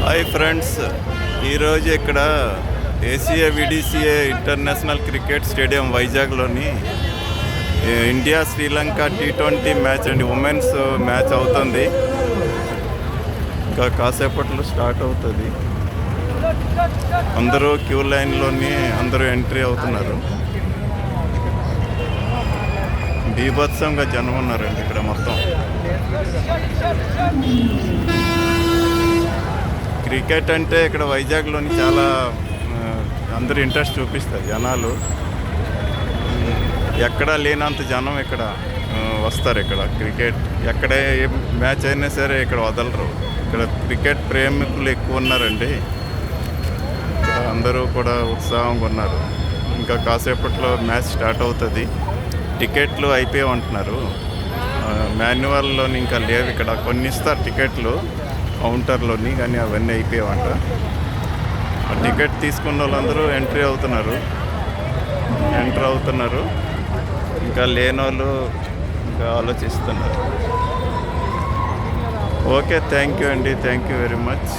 Hi friends, ఈరోజు ఇక్కడ ACA VDCA international cricket stadium వైజాగ్లోని ఇండియా శ్రీలంక T20 మ్యాచ్ అండి, ఉమెన్స్ మ్యాచ్ అవుతుంది. ఇంకా కాసేపట్లో స్టార్ట్ అవుతుంది. అందరూ క్యూ లైన్లోని అందరూ ఎంట్రీ అవుతున్నారు. బీభత్సంగా జనం ఉన్నారండి ఇక్కడ మొత్తం. క్రికెట్ అంటే ఇక్కడ వైజాగ్లోని చాలా అందరూ ఇంట్రెస్ట్ చూపిస్తారు జనాలు. ఎక్కడా లేనంత జనం ఇక్కడ వస్తారు. ఇక్కడ క్రికెట్ ఎక్కడ ఏ మ్యాచ్ అయినా సరే ఇక్కడ వదలరు. ఇక్కడ క్రికెట్ ప్రేమికులు ఎక్కువ ఉన్నారండి. ఇక్కడ అందరూ కూడా ఉత్సాహంగా ఉన్నారు. ఇంకా కాసేపట్లో మ్యాచ్ స్టార్ట్ అవుతుంది. టికెట్లు అయిపోయామంటున్నారు. మాన్యువల్లోని ఇంకా లేవు. ఇక్కడ కొన్ని ఇస్తారు టికెట్లు కౌంటర్లోని, కానీ అవన్నీ అయిపోయామంట. ఆ టికెట్ తీసుకున్న వాళ్ళందరూ ఎంట్రీ అవుతున్నారు. ఇంకా లేని వాళ్ళు ఇంకా ఆలోచిస్తున్నారు. ఓకే, థ్యాంక్ యూ అండి, థ్యాంక్ యూ వెరీ మచ్.